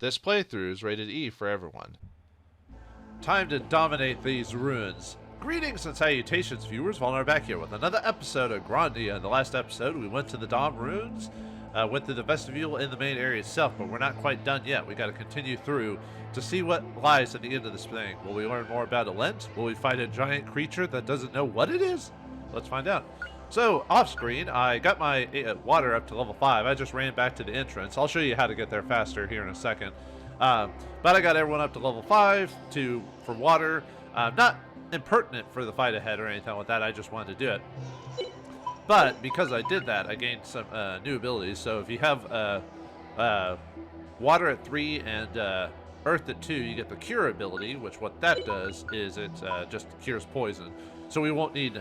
This playthrough is rated E for everyone. Time to dominate these ruins. Greetings and salutations, viewers. Vauldemare back here with another episode of Grandia. In the last episode, we went to the Dom ruins, went through the vestibule in the main area itself, but we're not quite done yet. We got to continue through to see what lies at the end of this thing. Will we learn more about Alent? Will we fight a giant creature that doesn't know what it is? Let's find out. So, off screen, I got my water up to level 5. I just ran back to the entrance. I'll show you how to get there faster here in a second. But I got everyone up to level 5 for water. Not impertinent for the fight ahead or anything like that. I just wanted to do it. But because I did that, I gained some new abilities. So if you have water at 3 and earth at 2, you get the cure ability, which what that does is it just cures poison. So we won't need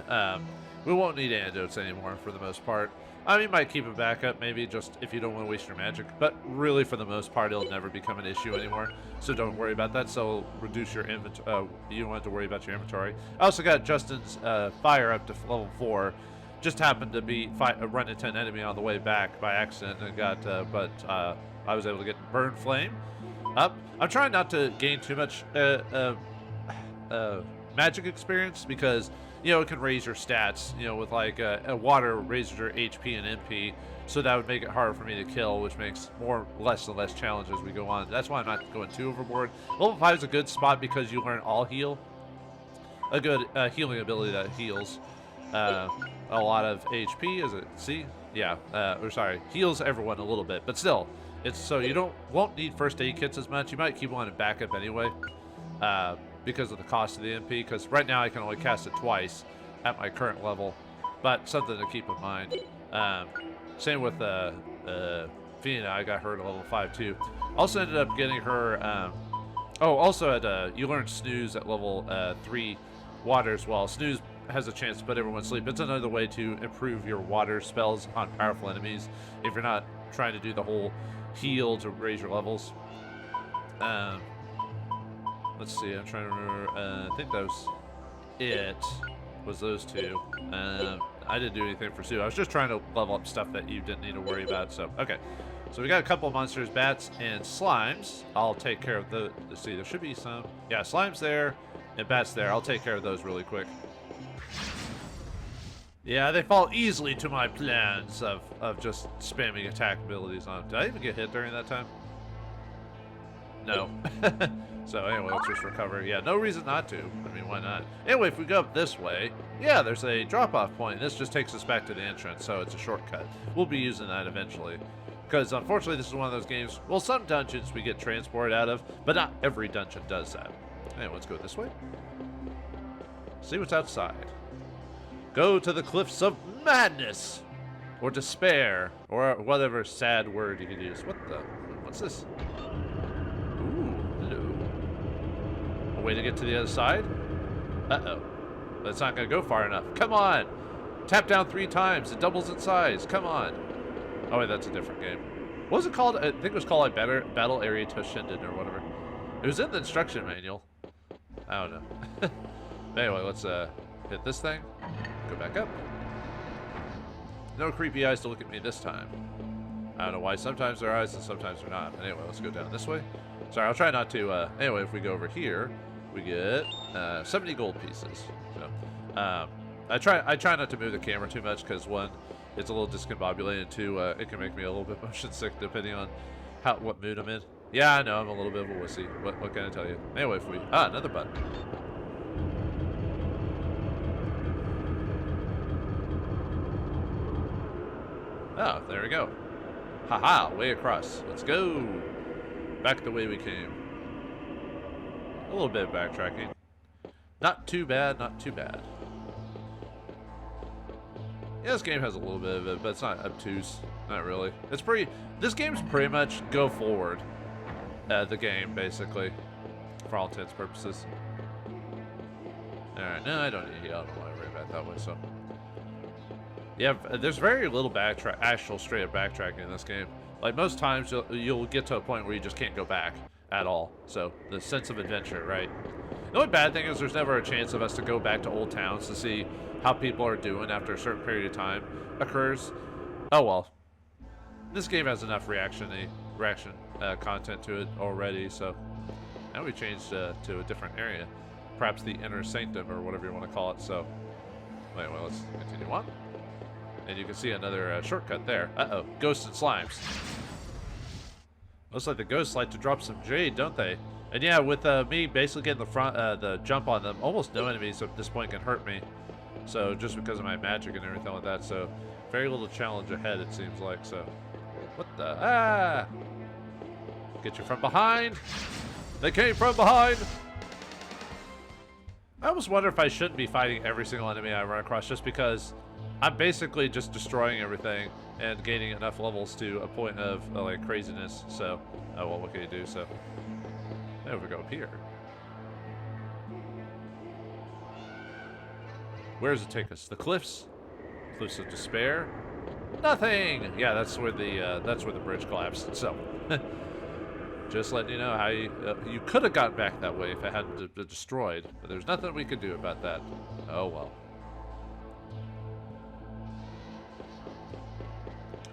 antidotes anymore for the most part. I mean, you might keep it back up, maybe just if you don't want to waste your magic, but really for the most part, it'll never become an issue anymore, so don't worry about that. So reduce your inventory. You don't have to worry about your inventory. I also got Justin's fire up to level 4. Just happened to be run into an enemy on the way back by accident, and got, I was able to get Burn Flame up. I'm trying not to gain too much magic experience because, you know, it can raise your stats, you know, with like water raises your HP and MP, so that would make it harder for me to kill, which makes less and less challenge as we go on. That's why I'm not going too overboard. Level 5 is a good spot because you learn all heal. A good healing ability that heals a lot of HP, is it? See? Yeah, heals everyone a little bit, but still, it's so you won't need first aid kits as much. You might keep one in backup anyway. Because of the cost of the MP, because right now I can only cast it twice at my current level, but something to keep in mind. Same with Fina, I got her to level 5 too. Also ended up getting her, you learn Snooze at level 3 water as well. Snooze has a chance to put everyone to sleep. It's another way to improve your water spells on powerful enemies if you're not trying to do the whole heal to raise your levels. Let's see, I'm trying to remember, I think that was it, was those two. I didn't do anything for Sue. I was just trying to level up stuff that you didn't need to worry about, so, okay. So we got a couple of monsters, bats and slimes. I'll take care of let's see, there should be some, yeah, slimes there and bats there. I'll take care of those really quick. Yeah, they fall easily to my plans of just spamming attack abilities on them. Did I even get hit during that time? No. So anyway, let's just recover. Yeah, no reason not to. I mean, why not? Anyway, if we go up this way, yeah, there's a drop-off point. This just takes us back to the entrance, so it's a shortcut. We'll be using that eventually. Because unfortunately, this is one of those games, well, some dungeons we get transported out of, but not every dungeon does that. Anyway, let's go this way. See what's outside. Go to the cliffs of madness! Or despair, or whatever sad word you could use. What's this? Way to get to the other side? Uh-oh. That's not going to go far enough. Come on! Tap down 3 times. It doubles in size. Come on. Oh, wait, that's a different game. What was it called? I think it was called like Battle Area Toshinden or whatever. It was in the instruction manual. I don't know. Anyway, let's hit this thing. Go back up. No creepy eyes to look at me this time. I don't know why. Sometimes they're eyes and sometimes they're not. But anyway, let's go down this way. Sorry, I'll try not to, anyway, if we go over here, we get 70 gold pieces. So, I try not to move the camera too much because, 1, it's a little discombobulated, 2, it can make me a little bit motion sick depending on what mood I'm in. Yeah, I know, I'm a little bit of a wussy. What can I tell you? Anyway, if we, another button. Oh, there we go. Haha, way across. Let's go. Back the way we came. A little bit of backtracking. Not too bad, not too bad. Yeah, this game has a little bit of it, but it's not obtuse. Not really. This game's pretty much go forward. The game, basically. For all intents and purposes. Alright, no, I don't need to heal. I don't want to worry about that way, so. Yeah, there's very little actual straight up backtracking in this game. Like, most times, you'll get to a point where you just can't go back at all. So, the sense of adventure, right? The only bad thing is there's never a chance of us to go back to old towns to see how people are doing after a certain period of time occurs. Oh, well. This game has enough reaction content to it already, so now we changed to a different area. Perhaps the inner sanctum, or whatever you want to call it, so... Anyway, let's continue on. And you can see another shortcut there. Uh-oh, ghosts and slimes. Looks like the ghosts like to drop some jade, don't they? And yeah, with me basically getting the jump on them, almost no enemies at this point can hurt me. So, just because of my magic and everything like that, so... Very little challenge ahead, it seems like, so... What the... Ah! Get you from behind! They came from behind! I almost wonder if I shouldn't be fighting every single enemy I run across, just because I'm basically just destroying everything and gaining enough levels to a point of, like, craziness, so... Oh, well, what can you do, so... There we go, up here. Where does it take us? The cliffs? Cliffs of Despair? Nothing! Yeah, that's where the bridge collapsed, so... Just letting you know how you could have gotten back that way if it hadn't been destroyed, but there's nothing we could do about that. Oh well.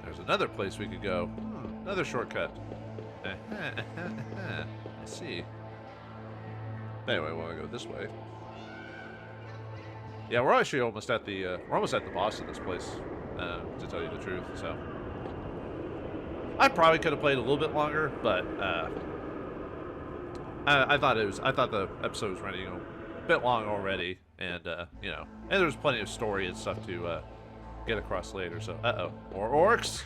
There's another place we could go. Another shortcut. I see. Anyway, we'll go this way. Yeah, we're actually almost at the boss of this place, to tell you the truth. So I probably could have played a little bit longer, but I thought the episode was running a bit long already, and you know, and there's plenty of story and stuff to get across later. So, more orcs.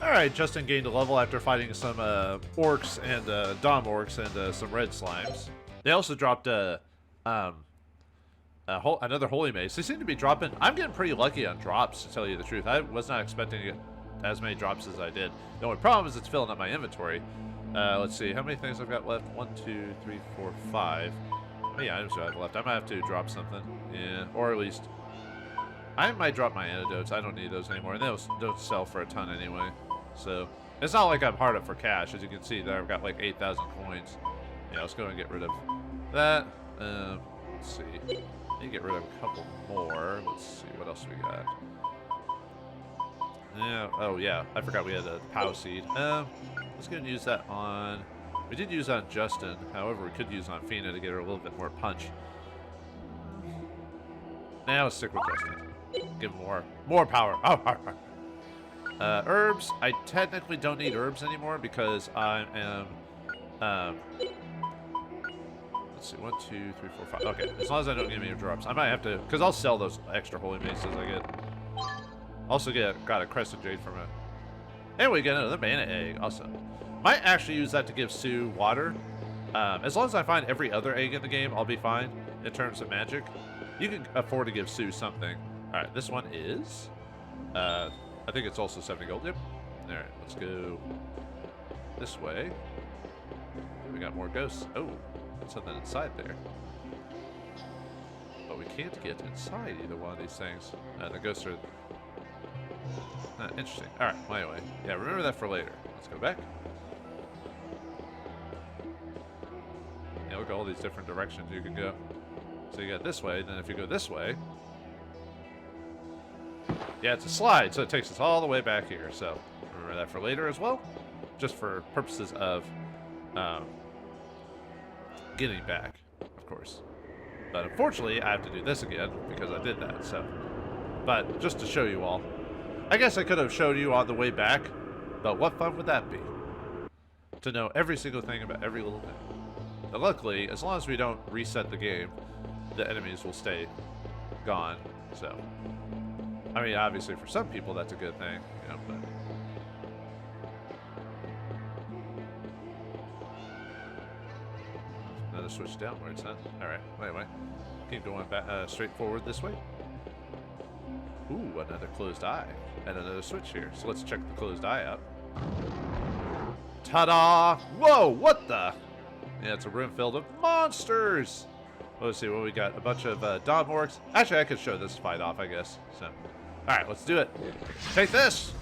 All right, Justin gained a level after fighting some orcs and dom orcs and some red slimes. They also dropped another holy mace. They seem to be dropping. I'm getting pretty lucky on drops, to tell you the truth. I was not expecting to get as many drops as I did. The only problem is it's filling up my inventory. Let's see, how many things I've got left? 1, 2, 3, 4, 5. How many items do I have left? I might have to drop something. Yeah, or at least I might drop my antidotes. I don't need those anymore, and those don't sell for a ton anyway. So it's not like I'm hard up for cash. As you can see, there I've got like 8,000 coins. Yeah, let's go and get rid of that. Let's see. Let me get rid of a couple more. Let's see what else we got. Yeah. Oh yeah, I forgot we had a POW seed. Let's go and use that on. We did use on Justin. However, we could use on Fina to get her a little bit more punch. Now let's stick with Justin. Give him more power. Oh, herbs. I technically don't need herbs anymore because I am. Let's see, 1, 2, 3, 4, 5. Okay, as long as I don't get any drops, I might have to, because I'll sell those extra holy maces I get. Also got a crescent jade from it. And we get another mana egg. Awesome. Might actually use that to give Sue water. As long as I find every other egg in the game, I'll be fine in terms of magic. You can afford to give Sue something. All right, this one is. I think it's also 70 gold. Yep. All right, let's go this way. We got more ghosts. Oh, there's something inside there. But we can't get inside either one of these things. The ghosts are. Interesting. All right. Well, anyway, yeah. Remember that for later. Let's go back. Yeah, look at all these different directions you can go. So you got this way, then if you go this way, yeah, it's a slide, so it takes us all the way back here. So remember that for later as well, just for purposes of getting back, of course. But unfortunately, I have to do this again because I did that. So, but just to show you all, I guess I could have showed you on the way back, but what fun would that be? To know every single thing about every little thing. But luckily, as long as we don't reset the game, the enemies will stay gone. So, I mean, obviously for some people that's a good thing, you know, but another switch downwards, huh? All right. Anyway, keep going back straight forward this way. Ooh, another closed eye and another switch here. So let's check the closed eye out. Ta-da! Whoa! What the? Yeah, it's a room filled with monsters. Let's see what we got. A bunch of dom orcs. Actually, I could show this fight off, I guess. So, all right, let's do it. Take this.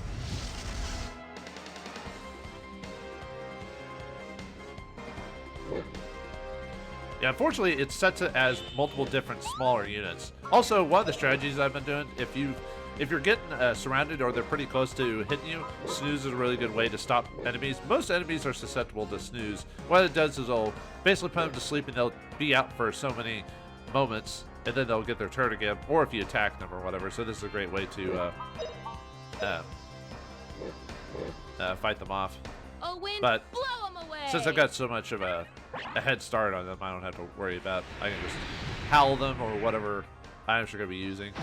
Yeah, unfortunately, it sets it as multiple different smaller units. Also, one of the strategies I've been doing, if you if you're getting surrounded or they're pretty close to hitting you, snooze is a really good way to stop enemies. Most enemies are susceptible to snooze. What it does is it'll basically put them to sleep and they'll be out for so many moments and then they'll get their turn again, or if you attack them or whatever. So this is a great way to fight them off. Oh, wind, but blow 'em away. Since I've got so much of a head start on them, I don't have to worry about. I can just howl them or whatever items you're going to be using.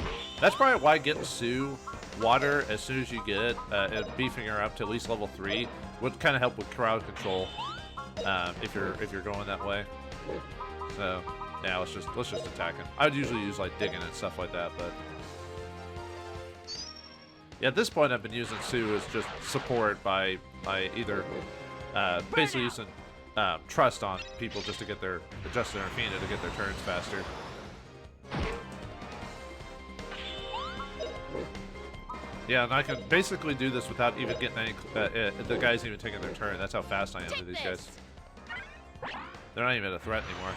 That's probably why getting Sue water as soon as you get it and beefing her up to at least level 3 would kind of help with crowd control if you're going that way. So yeah, let's just attack him. I would usually use like digging and stuff like that, but yeah, at this point I've been using Sue as just support by either basically using trust on people just to get their Justin or Fina to get their turns faster. Yeah, and I can basically do this without even getting any the guys even taking their turn. That's how fast I am to these guys. They're not even a threat anymore.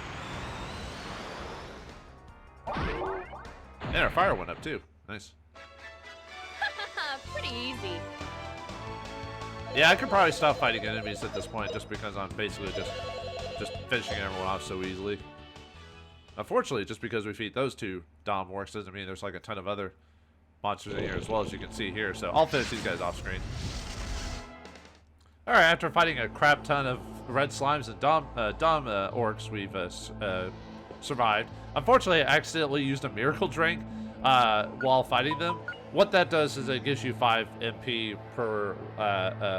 And our fire went up too. Nice. Pretty easy. Yeah, I could probably stop fighting enemies at this point just because I'm basically just finishing everyone off so easily. Unfortunately, just because we feed those two Dom works doesn't mean there's like a ton of other monsters in here as well, as you can see here. So I'll finish these guys off screen. Alright, after fighting a crap ton of red slimes and Dom orcs, we've survived. Unfortunately, I accidentally used a miracle drink while fighting them. What that does is it gives you 5 MP per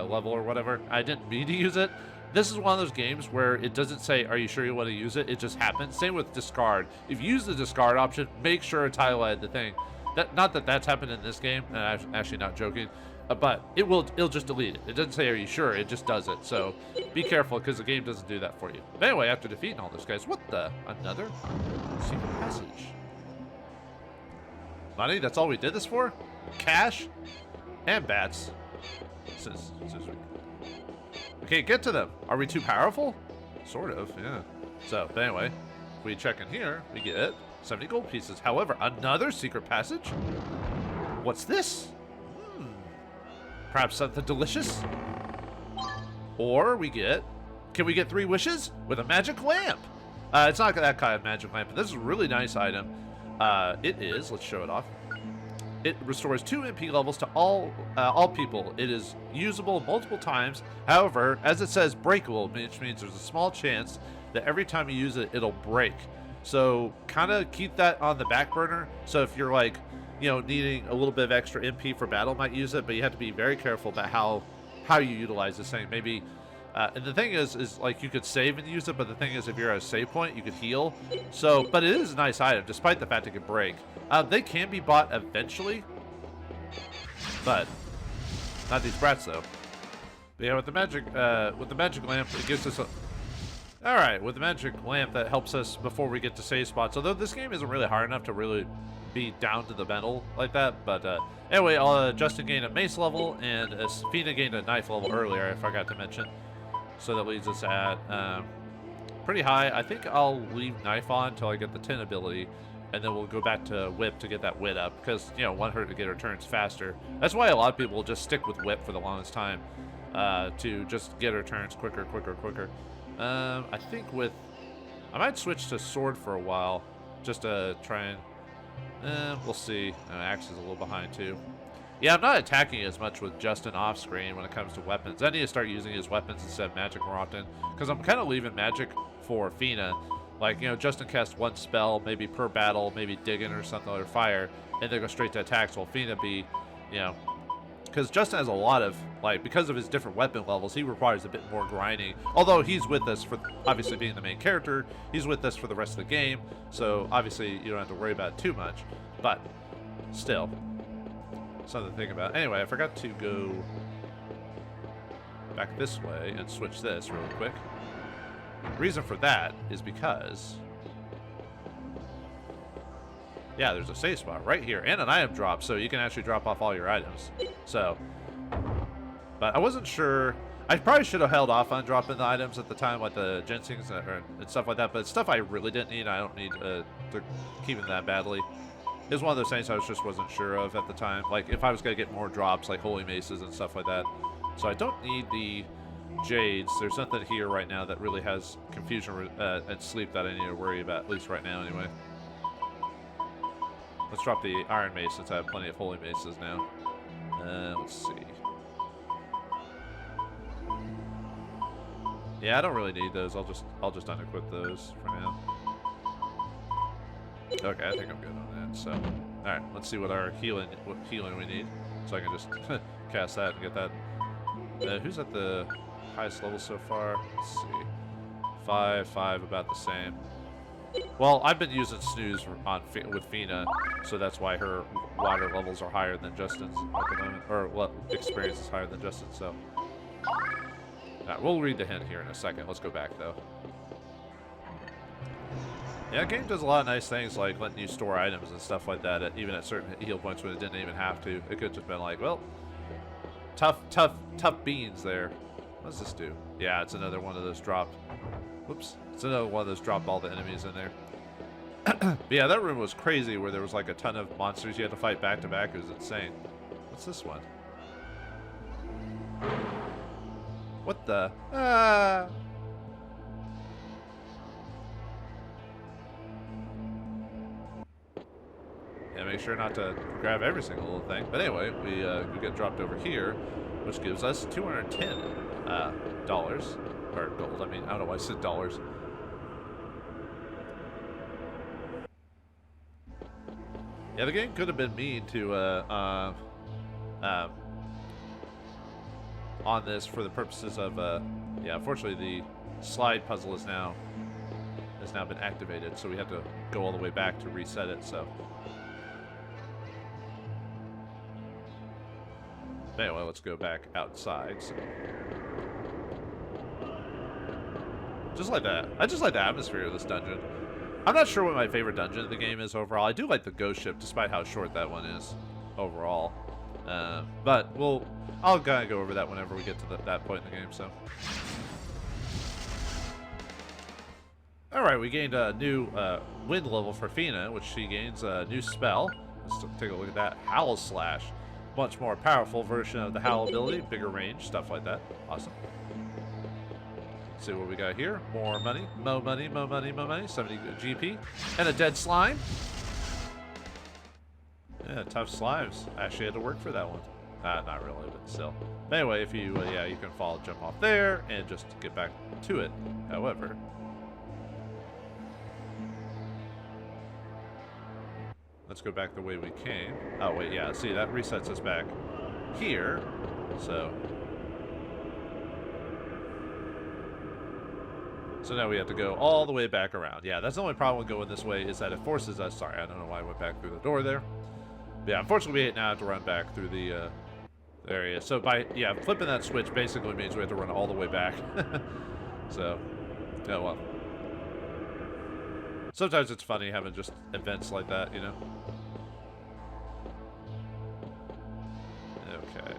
level or whatever. I didn't mean to use it. This is one of those games where it doesn't say, are you sure you want to use it? It just happens. Same with discard. If you use the discard option, make sure it's highlighted the thing. Not that that's happened in this game, and I'm actually not joking, but it'll just delete it. It doesn't say, are you sure? It just does it. So be careful, because the game doesn't do that for you. But anyway, after defeating all those guys, what the? Another secret passage. Money? That's all we did this for? Cash? And bats. We can't get to them. Are we too powerful? Sort of, yeah. So, but anyway, if we check in here, we get 70 gold pieces. However, another secret passage? What's this? Perhaps something delicious? Or we get... Can we get 3 wishes? With a magic lamp. It's not that kind of magic lamp, but this is a really nice item. It is, let's show it off. It restores 2 MP levels to all people. It is usable multiple times. However, as it says, breakable, which means there's a small chance that every time you use it, it'll break. So kind of keep that on the back burner. So if you're like, needing a little bit of extra MP for battle, might use it, but you have to be very careful about how you utilize this thing. Maybe, and the thing is like you could save and use it, but the thing is if you're at a save point, you could heal. So, but it is a nice item, despite the fact it can break. They can be bought eventually, but not these brats though. But yeah, with the magic lamp, it gives us a... Alright, with the magic lamp, that helps us before we get to save spots. Although this game isn't really hard enough to really be down to the metal like that. But anyway, Justin gained a mace level, and Fina gained a knife level earlier, I forgot to mention. So that leads us at pretty high. I think I'll leave knife on until I get the 10 ability. And then we'll go back to whip to get that wit up. Because, want her to get her turns faster. That's why a lot of people will just stick with whip for the longest time. To just get her turns quicker. I think I might switch to sword for a while, just to try and, we'll see. Axe is a little behind too. Yeah, I'm not attacking as much with Justin off screen when it comes to weapons. I need to start using his weapons instead of magic more often, because I'm kind of leaving magic for Fina. Like, Justin casts 1 spell, maybe per battle, maybe digging or something, or fire, and they go straight to attacks, while Fina be, because Justin has a lot of, like, because of his different weapon levels, he requires a bit more grinding. Although he's with us for, obviously being the main character, he's with us for the rest of the game, so obviously you don't have to worry about it too much. But, still, something to think about. Anyway, I forgot to go back this way and switch this really quick. The reason for that is because... Yeah, there's a save spot right here, and an item drop, so you can actually drop off all your items. So, but I wasn't sure. I probably should have held off on dropping the items at the time, like the ginsings and stuff like that. But stuff I really didn't need, I don't need to keep it that badly. It's one of those things I just wasn't sure of at the time. Like, if I was going to get more drops, like Holy Maces and stuff like that. So I don't need the Jades. There's nothing here right now that really has confusion and sleep that I need to worry about, at least right now anyway. Let's drop the Iron Mace since I have plenty of Holy Maces now. Let's see. Yeah, I don't really need those. I'll just unequip those for now. Okay, I think I'm good on that. So, all right, let's see what healing we need, so I can just cast that and get that. Who's at the highest level so far? Let's see. 5, about the same. Well, I've been using Snooze with Fina, so that's why her water levels are higher than Justin's at the moment, or what experience is higher than Justin's. So, right, we'll read the hint here in a second. Let's go back though. Yeah, the game does a lot of nice things, like letting you store items and stuff like that, even at certain heal points when it didn't even have to. It could have just been like, well, tough beans there. What does this do? Yeah, it's another one of those drop. Whoops. It's another one of those drop all the enemies in there. But yeah, that room was crazy where there was like a ton of monsters you had to fight back to back. It was insane. What's this one? What the? Ah! Yeah, make sure not to grab every single little thing. But anyway, we get dropped over here, which gives us $210 dollars. Or gold, I mean, I don't know why I said dollars. Yeah, the game could have been mean to, on this for the purposes of, yeah, unfortunately the slide puzzle has now been activated, so we have to go all the way back to reset it, so. Anyway, let's go back outside, so. Just like that. I just like the atmosphere of this dungeon. I'm not sure what my favorite dungeon of the game is overall. I do like the ghost ship, despite how short that one is overall. But I'll kind of go over that whenever we get to that point in the game. So, all right, we gained a new wind level for Fina, which she gains a new spell. Let's take a look at that. Howl Slash, much more powerful version of the Howl ability, bigger range, stuff like that. Awesome. See what we got here. More money. Mo money, mo money, mo money. 70 GP. And a dead slime. Yeah, tough slimes. Actually had to work for that one. Not really, but still. But anyway, if you, yeah, you can jump off there and just get back to it. However. Let's go back the way we came. Oh, wait, yeah. See, that resets us back here. So now we have to go all the way back around. Yeah, that's the only problem with going this way is that it forces us. Sorry, I don't know why I went back through the door there. But yeah, unfortunately, we now have to run back through the area. So yeah, flipping that switch basically means we have to run all the way back. So, yeah, well. Sometimes it's funny having just events like that, you know? Okay.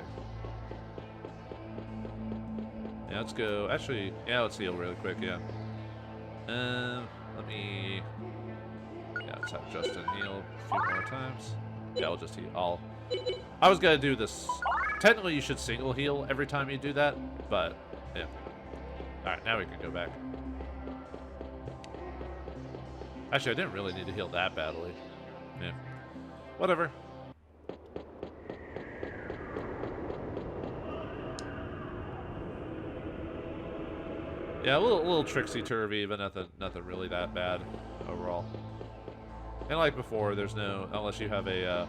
Yeah, let's go. Actually, yeah, let's heal really quick, yeah. Let me... Yeah, let's have Justin heal a few more times. Yeah, I'll just heal. I was gonna do this. Technically, you should single heal every time you do that, but, yeah. Alright, now we can go back. Actually, I didn't really need to heal that badly. Yeah. Whatever. Yeah, a little tricksy-turvy, but nothing really that bad overall. And like before, there's no, unless you have a,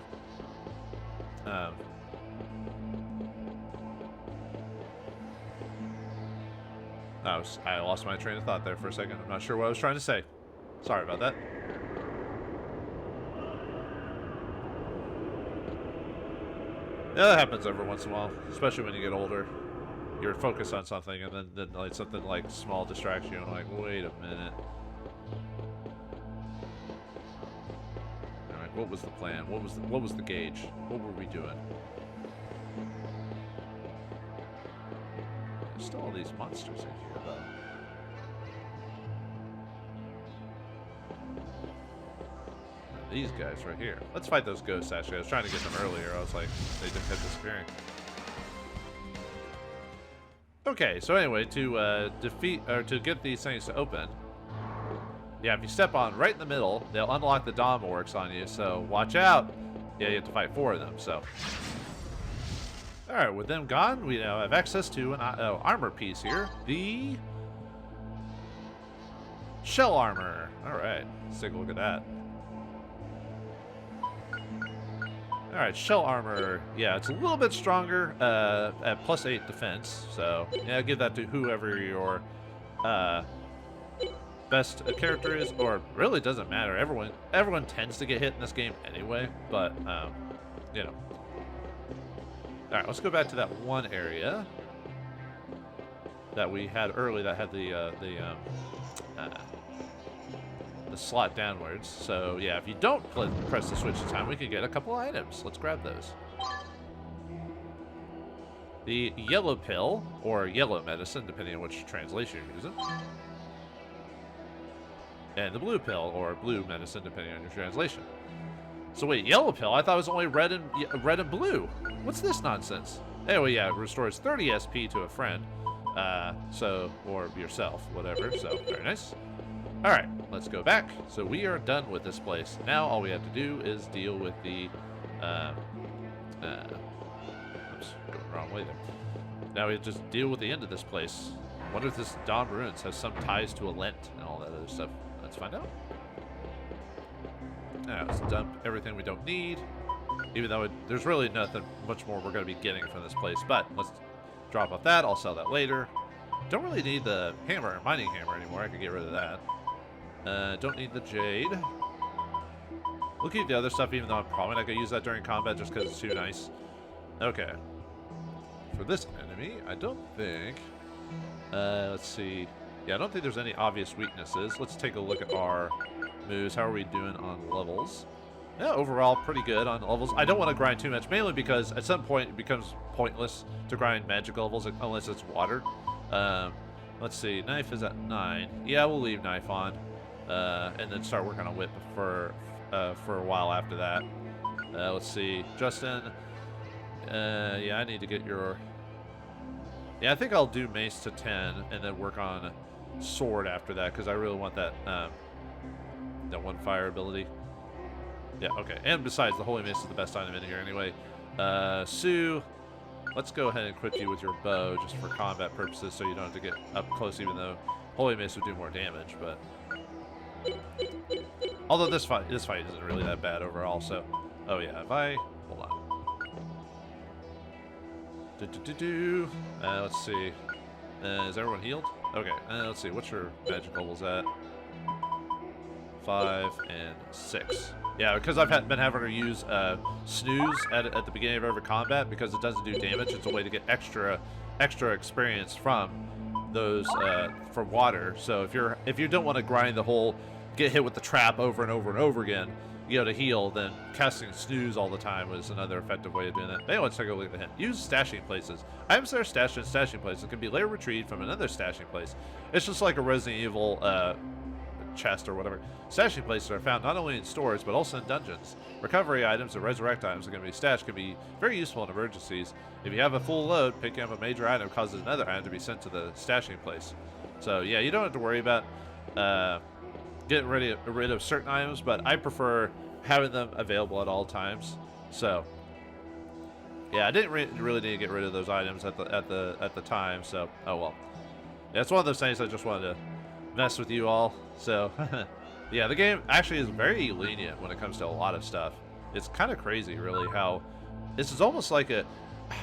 I lost my train of thought there for a second. I'm not sure what I was trying to say. Sorry about that. Yeah, that happens every once in a while, especially when you get older. You're focused on something, and then like something like small distracts you, and I'm like, wait a minute. All right, what was the plan? What was the gauge? What were we doing? There's still all these monsters in here, though. these guys right here. Let's fight those ghosts, actually. I was trying to get them earlier. I was like, they just kept disappearing. Okay, so anyway, to to get these things to open, yeah, if you step on right in the middle, they'll unlock the Dom Orcs on you, so watch out. Yeah, you have to fight 4 of them, so. Alright, with them gone, we now have access to an armor piece here. The shell armor. Alright, let's take a look at that. Alright, shell armor. Yeah, it's a little bit stronger at +8 defense. So, yeah, give that to whoever your best character is, or really doesn't matter. Everyone tends to get hit in this game anyway, but, you know. Alright, let's go back to that one area that we had early that had the slot downwards. So yeah, if you don't press the switch in time, we can get a couple items. Let's grab those. The yellow pill, or yellow medicine, depending on which translation you're using. And the blue pill, or blue medicine, depending on your translation. So wait, yellow pill? I thought it was only red and blue. What's this nonsense? Anyway, yeah, it restores 30 SP to a friend. Or yourself, whatever. So, very nice. Alright, let's go back. So we are done with this place. Now all we have to do is deal with the, oops, going the wrong way there. Now we just deal with the end of this place. I wonder if this Dom Ruins has some ties to Alent and all that other stuff. Let's find out. Now let's dump everything we don't need. Even though there's really nothing much more we're going to be getting from this place. But let's drop off that. I'll sell that later. Don't really need the hammer, mining hammer anymore. I can get rid of that. Don't need the jade. Looking at the other stuff, even though I'm probably not going to use that during combat just because it's too nice. Okay. For this enemy, I don't think... let's see. Yeah, I don't think there's any obvious weaknesses. Let's take a look at our moves. How are we doing on levels? Yeah, overall, pretty good on levels. I don't want to grind too much, mainly because at some point it becomes pointless to grind magic levels unless it's watered. Let's see. Knife is at 9. Yeah, we'll leave knife on. And then start working on whip for a while after that. Let's see. Justin. Yeah, I need to get your... Yeah, I think I'll do mace to 10 and then work on sword after that because I really want that that one fire ability. Yeah, okay. And besides, the holy mace is the best item in here anyway. Sue, let's go ahead and equip you with your bow just for combat purposes so you don't have to get up close, even though holy mace would do more damage, but... Although this fight isn't really that bad overall, so... Oh yeah, if I... Hold on. Let's see. Is everyone healed? Okay, let's see. What's your magic levels at? 5 and 6. Yeah, because I've been having to use snooze at the beginning of every combat because it doesn't do damage. It's a way to get extra experience from those from water. So if you don't want to grind the whole get hit with the trap over and over and over again, you know, to heal, then casting snooze all the time is another effective way of doing that. Anyway, let's take a look at the hint. Use stashing places. Items that are stashed in stashing places can be later retrieved from another stashing place. It's just like a Resident Evil chest or whatever. Stashing places are found not only in stores but also in dungeons. Recovery items and resurrect items that can be stashed can be very useful in emergencies. If you have a full load, picking up a major item causes another item to be sent to the stashing place. So yeah, you don't have to worry about getting rid of certain items, but I prefer having them available at all times. So yeah, I didn't really need to get rid of those items at the time. So oh well. Yeah, it's one of those things I just wanted to mess with you all. So yeah, the game actually is very lenient when it comes to a lot of stuff. It's kind of crazy, really, how this is almost like a...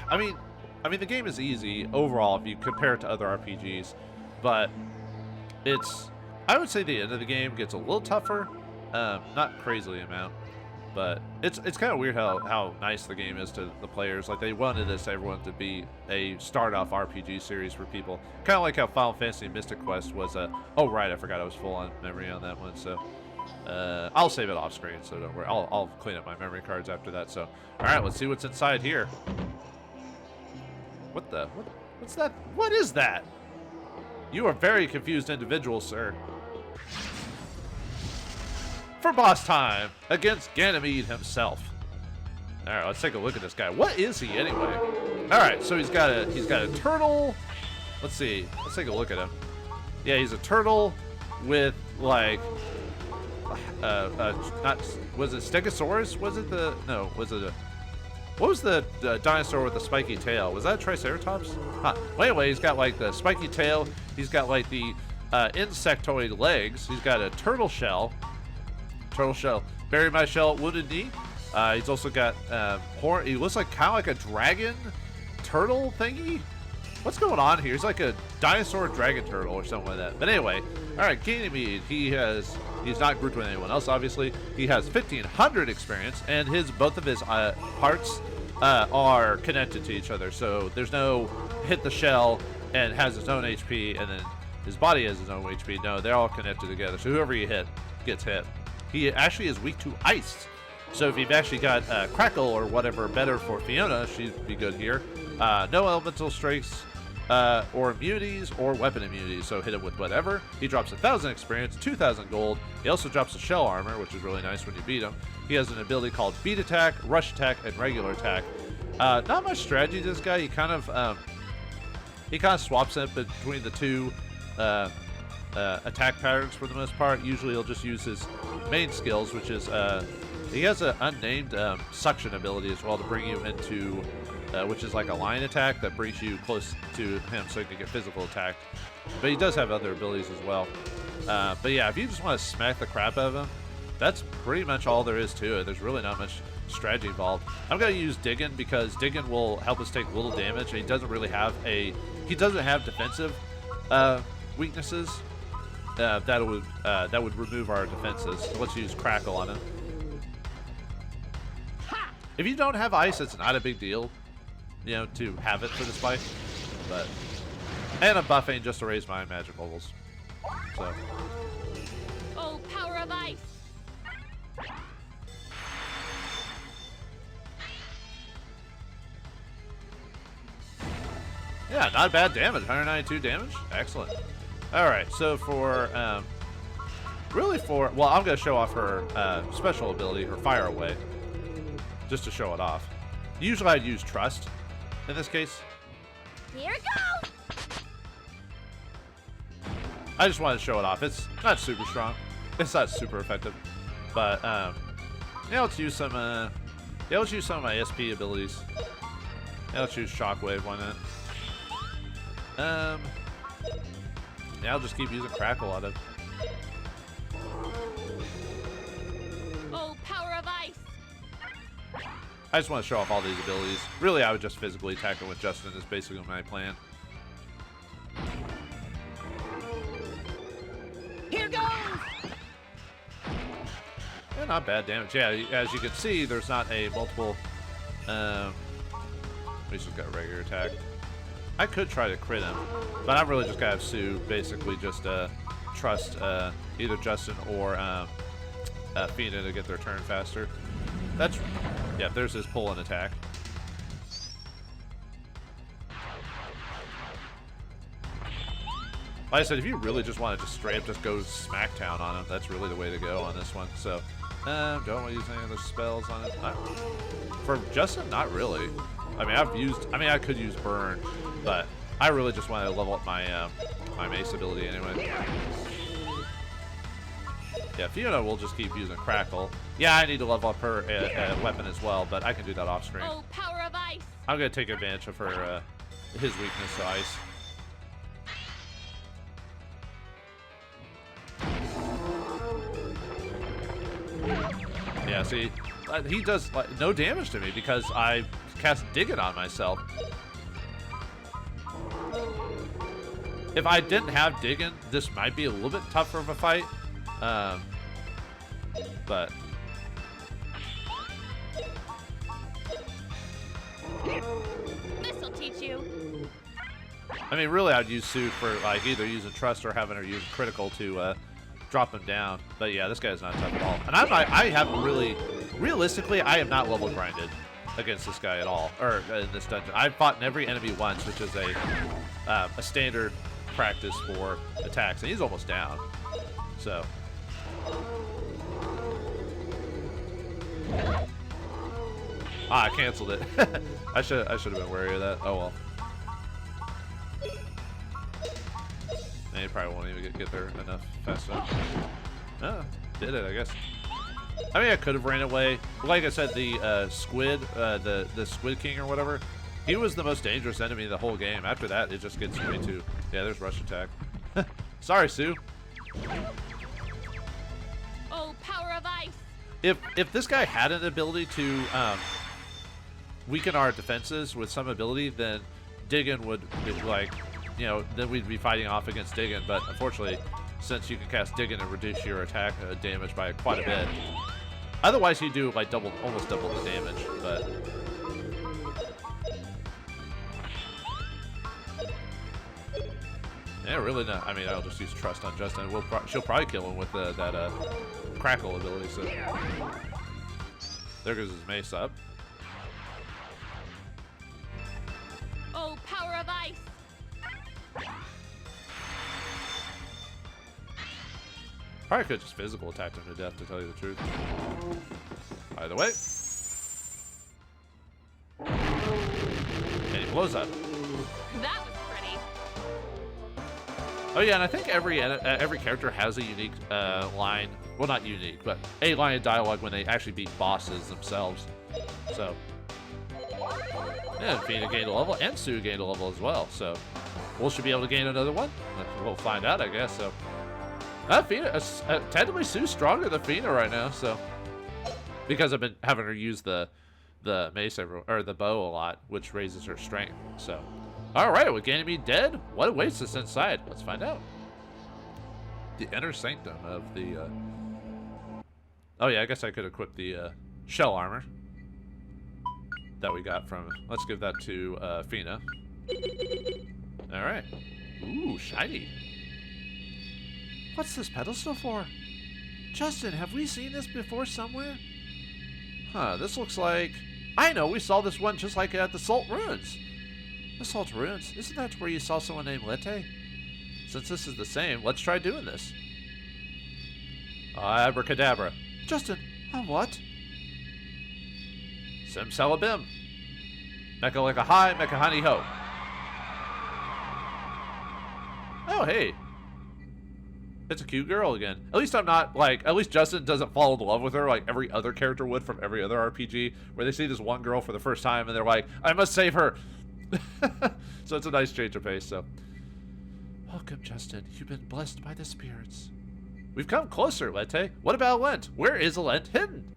I mean, the game is easy overall if you compare it to other RPGs, but it's... I would say the end of the game gets a little tougher, not crazily amount, but it's kind of weird how nice the game is to the players. Like, they wanted everyone to be a start-off RPG series for people. Kind of like how Final Fantasy Mystic Quest was a... Oh, right, I forgot I was full on memory on that one, so... I'll save it off screen, so don't worry. I'll clean up my memory cards after that, so... Alright, let's see what's inside here. What the... What's that? What is that? You are a very confused individual, sir. for boss time against Ganymede himself. All right, let's take a look at this guy. What is he anyway? All right, so he's got a turtle. Let's see. Let's take a look at him. Yeah, he's a turtle with like not was it Stegosaurus? Was it the no? Was it a what was the dinosaur with the spiky tail? Was that a Triceratops? Huh. Well, anyway, he's got like the spiky tail. He's got like the insectoid legs. He's got a turtle shell. Bury my shell, wounded knee. He's also got horn. He looks like kind of like a dragon turtle thingy. What's going on here? He's like a dinosaur dragon turtle or something like that. But anyway, all right, Ganymede. He's not grouped with anyone else. Obviously, he has 1,500 experience, and both of his parts are connected to each other. So there's no hit the shell and has its own HP, and then his body has its own HP. No, they're all connected together. So whoever you hit gets hit. He actually is weak to ice. So if you've actually got Crackle or whatever better for Fiona, she'd be good here. No elemental strikes or immunities or weapon immunities, so hit him with whatever. He drops 1,000 experience, 2,000 gold. He also drops a shell armor, which is really nice when you beat him. He has an ability called beat attack, rush attack, and regular attack. Not much strategy this guy. He kind of swaps it between the two attack patterns for the most part. Usually he'll just use his main skills, which is he has an unnamed suction ability as well to bring you into which is like a line attack that brings you close to him so you can get physical attack. But he does have other abilities as well. But yeah, if you just want to smack the crap out of him, that's pretty much all there is to it. There's really not much strategy involved. I'm going to use Diggin because Diggin will help us take little damage, and he doesn't really have defensive weaknesses that would remove our defenses. So let's use Crackle on him. If you don't have ice, it's not a big deal, you know, to have it for this fight. But and I'm buffing just to raise my magic levels. So. Oh, power of ice! Yeah, not bad damage. 192 damage. Excellent. All right, so for well, I'm gonna show off her special ability, her Fire Away, just to show it off. Usually I'd use Trust in this case. Here it goes! I just wanted to show it off. It's not super strong. It's not super effective, but yeah, let's use some let's use some of my SP abilities. Yeah, let's use Shockwave. Why not? Yeah, I'll just keep using Crackle on it. Oh, power of ice! I just want to show off all these abilities. Really, I would just physically attack him with Justin is basically my plan. Here goes! Yeah, not bad damage. Yeah, as you can see, there's not a multiple. He's just got a regular attack. I could try to crit him, but I'm really just gonna have Sue basically just trust either Justin or Fina to get their turn faster. Yeah, there's his pull and attack. Like I said, if you really just want to just straight up just go smackdown on him, that's really the way to go on this one. So, don't want to use any other spells on it. For Justin, not really. I mean, I could use Burn, but I really just want to level up my my mace ability anyway. Yeah, Fiona will just keep using Crackle. Yeah, I need to level up her weapon as well, but I can do that off screen. Oh, power of ice! I'm gonna take advantage of her his weakness to ice. Yeah, see, he does no damage to me because I cast Diggin on myself. If I didn't have Diggin, this might be a little bit tougher of a fight. But This'll teach you. I mean, really, I'd use Sue for like either using Trust or having her use Critical to drop him down. But yeah, this guy's not tough at all. And I haven't really, realistically, I have not level grinded against this guy at all, or in this dungeon. I've fought in every enemy once, which is a standard practice for attacks, and he's almost down. So Ah, I canceled it. I should have been wary of that. Oh well. And you probably won't even get there enough fast enough. Oh, did it, I guess. I mean, I could have ran away. Like I said, the squid, the Squid King or whatever, he was the most dangerous enemy of the whole game. After that, it just gets way too... Yeah, there's rush attack. Sorry, Sue. Oh, power of ice. If this guy had an ability to weaken our defenses with some ability, then Diggin would be like, you know, then we'd be fighting off against Diggin. But unfortunately, since you can cast Diggin and reduce your attack damage by quite a bit, otherwise he'd do like almost double the damage. But yeah, really not. I mean, I'll just use Trust on Justin. She'll probably kill him with that Crackle ability. So there goes his mace up. Oh, power of ice. Probably could just physical attack him to death, to tell you the truth. Either way. And he blows up. That was pretty. Oh yeah, and I think every character has a unique line. Well, not unique, but a line of dialogue when they actually beat bosses themselves. So, yeah, Fina gained a level, and Sue gained a level as well. So, we should be able to gain another one. We'll find out, I guess. So, Fina, technically Sue's stronger than Fina right now. So, because I've been having her use the mace or the bow a lot, which raises her strength. So, all right, with Ganymede dead, what awaits us inside? Let's find out. The inner sanctum of the. Oh yeah, I guess I could equip the shell armor that we got from. Let's give that to Fina. All right. Ooh, shiny. What's this pedestal for? Justin, have we seen this before somewhere? Huh, this looks like... I know, we saw this one just like at the Salt Ruins. The Salt Ruins? Isn't that where you saw someone named Lete? Since this is the same, let's try doing this. Abracadabra. Justin, what? Simsalabim. Mecha like a high, mecha honey ho. Oh, hey. It's a cute girl again. At least I'm not, like, at least Justin doesn't fall in love with her like every other character would from every other RPG, where they see this one girl for the first time and they're like, I must save her. So it's a nice change of pace, so. Welcome, Justin. You've been blessed by the spirits. We've come closer, Lete. What about Alent? Where is Alent hidden?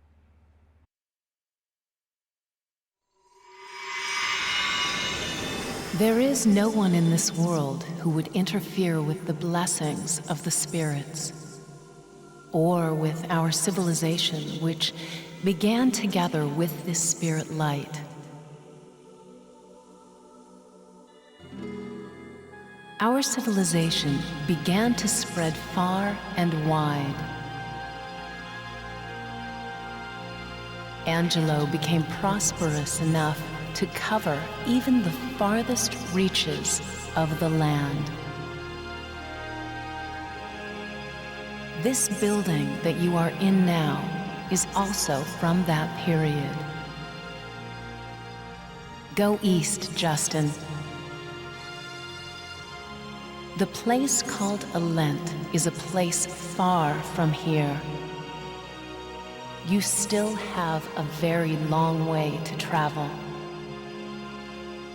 There is no one in this world who would interfere with the blessings of the spirits, or with our civilization, which began together with this spirit light. Our civilization began to spread far and wide. Angelo became prosperous enough to cover even the farthest reaches of the land. This building that you are in now is also from that period. Go east, Justin. The place called Alent is a place far from here. You still have a very long way to travel.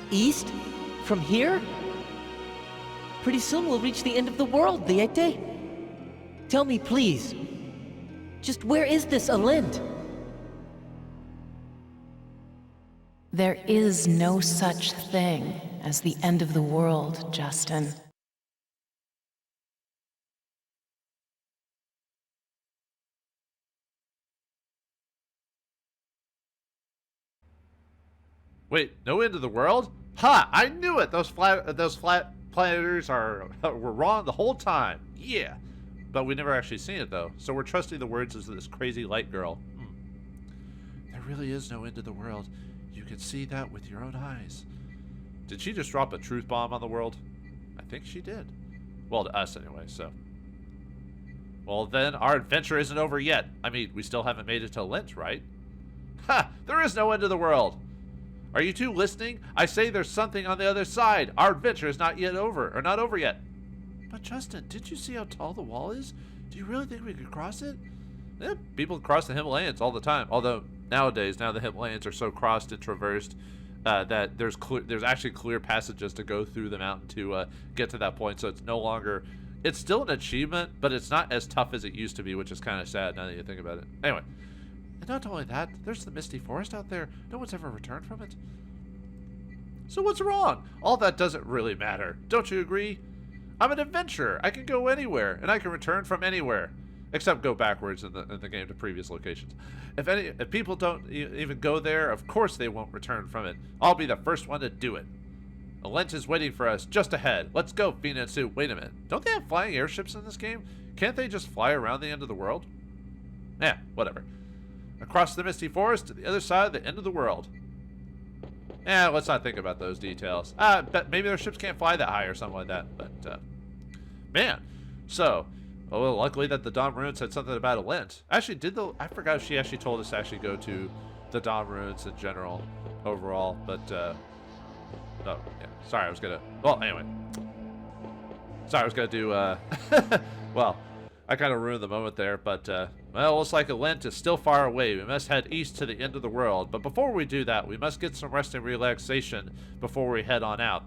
East? From here? Pretty soon we'll reach the end of the world, Liete. Tell me, please. Just where is this Alent? There is no such thing as the end of the world, Justin. Wait, no end of the world? Ha! I knew it! Those flat planeters were wrong the whole time. Yeah. But we never actually seen it though, so we're trusting the words of this crazy light girl. There really is no end of the world. You can see that with your own eyes. Did she just drop a truth bomb on the world? I think she did. Well, to us anyway, so. Well then, our adventure isn't over yet. I mean, we still haven't made it to Alent, right? Ha! There is no end to the world. Are you two listening? I say there's something on the other side. Our adventure is not yet over, or not over yet. But Justin, did you see how tall the wall is? Do you really think we could cross it? Yeah, people cross the Himalayas all the time. Although nowadays, now the Himalayas are so crossed and traversed that there's actually clear passages to go through the mountain to get to that point. So it's no longer. It's still an achievement, but it's not as tough as it used to be, which is kind of sad now that you think about it. Anyway, and not only that, there's the misty forest out there. No one's ever returned from it. So what's wrong? All that doesn't really matter. Don't you agree? I'm an adventurer. I can go anywhere, and I can return from anywhere. Except go backwards in the game to previous locations. If people don't even go there, of course they won't return from it. I'll be the first one to do it. Alent is waiting for us just ahead. Let's go, Fina and Sue. Wait a minute. Don't they have flying airships in this game? Can't they just fly around the end of the world? Yeah, whatever. Across the misty forest to the other side of the end of the world. Let's not think about those details. But maybe their ships can't fly that high or something like that. But, man. So, well, luckily that the Dawn Ruins said something about Alent. Actually, I forgot if she actually told us to actually go to the Dawn Ruins in general, overall. But, oh, yeah. Sorry, I was gonna, well, anyway. Sorry, I was gonna do, well, I kind of ruined the moment there, but, well, looks like Alent is still far away. We must head east to the end of the world. But before we do that, we must get some rest and relaxation before we head on out.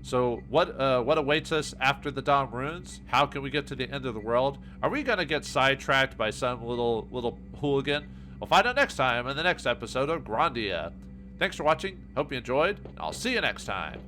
So what awaits us after the Dawn Ruins? How can we get to the end of the world? Are we going to get sidetracked by some little hooligan? We'll find out next time in the next episode of Grandia. Thanks for watching. Hope you enjoyed. I'll see you next time.